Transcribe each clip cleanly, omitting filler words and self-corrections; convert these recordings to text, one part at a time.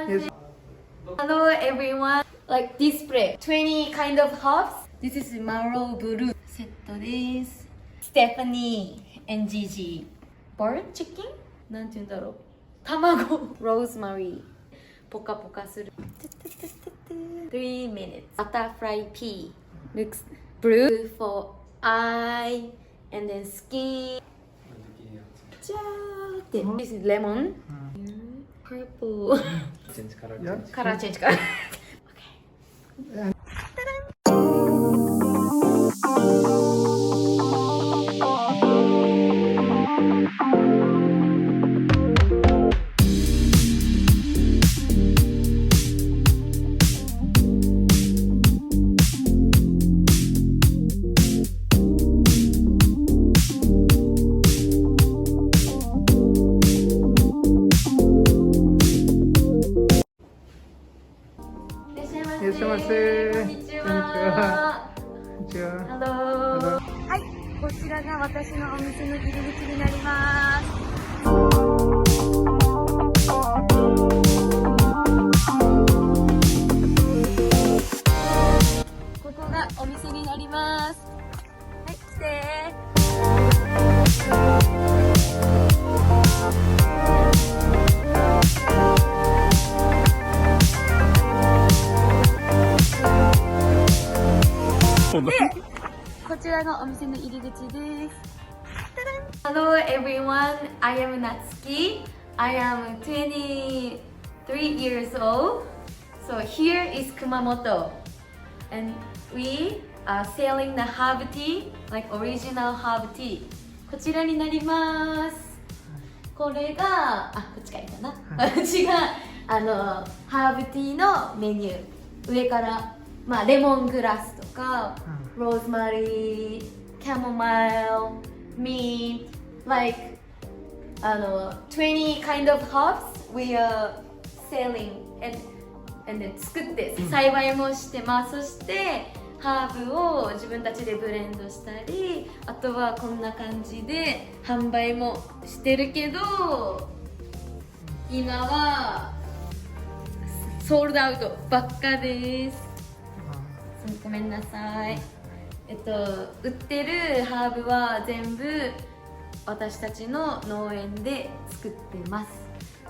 Yes. Hello everyone. Like display 20 kind of herbs. This is marrow blue. セットです。Stephanie and Gigi. Bird chicken? なんて言うんだろう。卵。Rosemary. ポカポカする。3 minutes. Butterfly pea. Looks blue for eye and then skin. じゃーって。This is lemon. Purple. Color change color. Okay. いらっしゃいませ。こんにちは。こんにちは。Hello。はい、こちらが私のお店の入り口になります。ここがお店になります。はい、来て。で、こちらがお店の入り口です。Hello everyone, I am Natsuki. I am 23 years old. So here is Kumamoto. And we are selling the herb tea, like original herb tea. こちらになります。これが、こっちがいいかな。こっちが、ハーブティーのメニュー。上から、レモングラスとか、rosemary, chamomile, mint, like 20 kind of herbs we are selling and then 作って栽培もしてます。そしてハーブを自分たちでブレンドしたり、あとはこんな感じで販売もしてるけど、今はソールドアウトばっかです。ごめんなさい。売ってるハーブは全部私たちの農園で作ってます。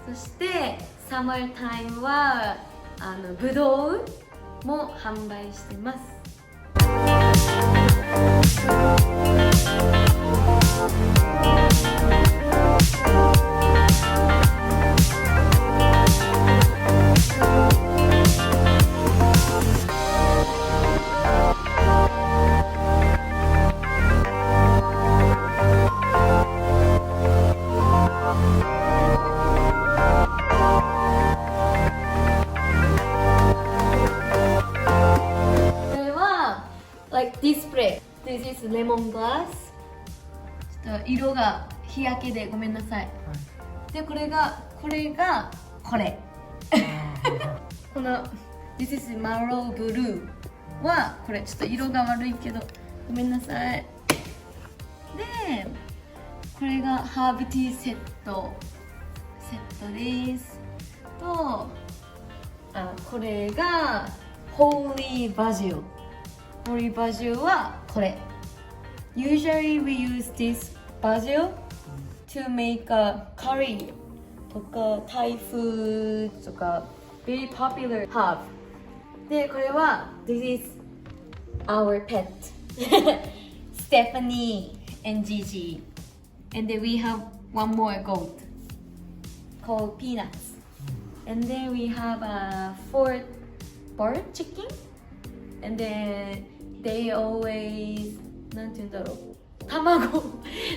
そしてサマータイムはブドウも販売してます。Like display. This is lemongrass. ちょっと色が日焼けでごめんなさい。で、これがこれ。この This is marrow blue はこれちょっと色が悪いけどごめんなさい。で、これがハーブティーセットです。と、これがホーリーバジル。ホーリーバジルはこれ。Usually we use this basil to make a curry とか Thai food とか very popular herb。で、これは This is our pet Stephanie and Gigi. And then we have one more goat called Peanuts. And then we have a 4th bird chicken. And then they always なんて言うんだろう、卵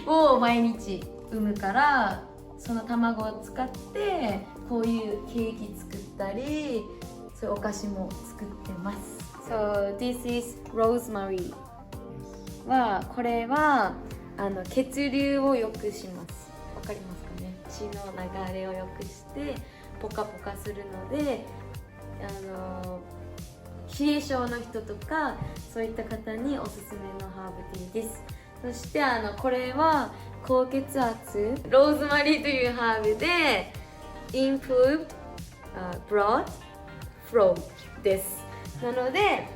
を毎日産むから、その卵を使ってこういうケーキ作ったり、そういうお菓子も作ってます。So this is rosemary は、これは血流を良くします。わかりますかね。血の流れを良くしてポカポカするので、冷え性の人とかそういった方におすすめのハーブティーです。そしてこれは高血圧ローズマリーというハーブで improved blood flow です。なので、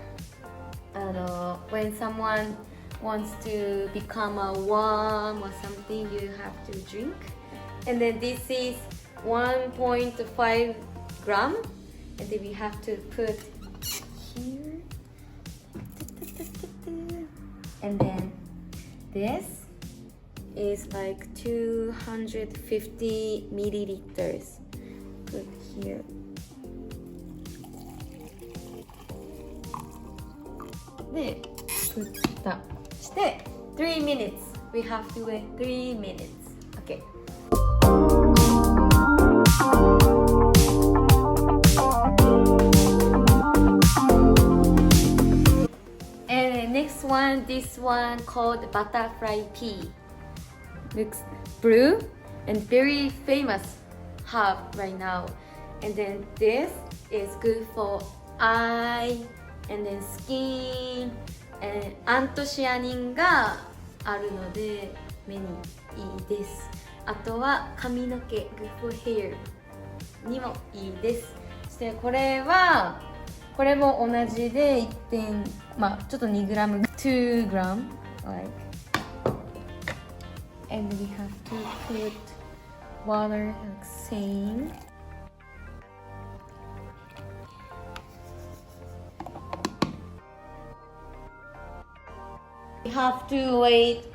when someone wants to become a worm or something, you have to drink. And then this is 1.5 gram, and then we have to put here. And then this is like 250 milliliters. Put here. Then put that. して3 minutes. We have to wait 3 minutes. Okay. And next one, this one called butterfly pea. Looks blue and very famous herb right now. And then this is good for eye and then skin. And アントシアニンがあるので目にいいです。あとは髪の毛 good for hair にもいいです。そしてこれも同じで1点、まあちょっと2グラム2グラム like and we have to put water like same. We have to wait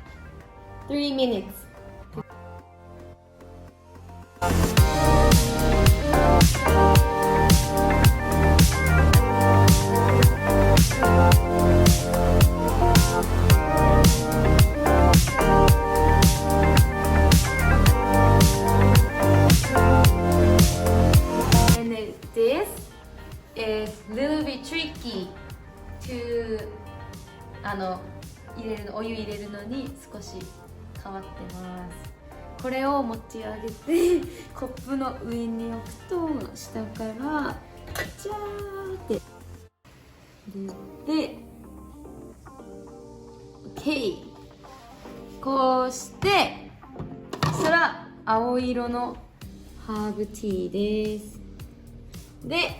3 minutes. And this is a little bit tricky to お湯入れるのに少し変わってます。これを持ち上げてコップの上に置くと下からジャーってで OK こうしてそしたら青色のハーブティーです。で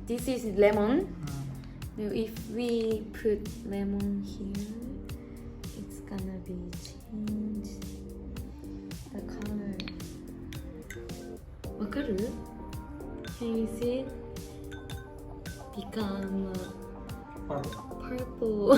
This is lemon. Now if we put lemon here, it's gonna be change the color. わかる？ Can you see it? Become purple.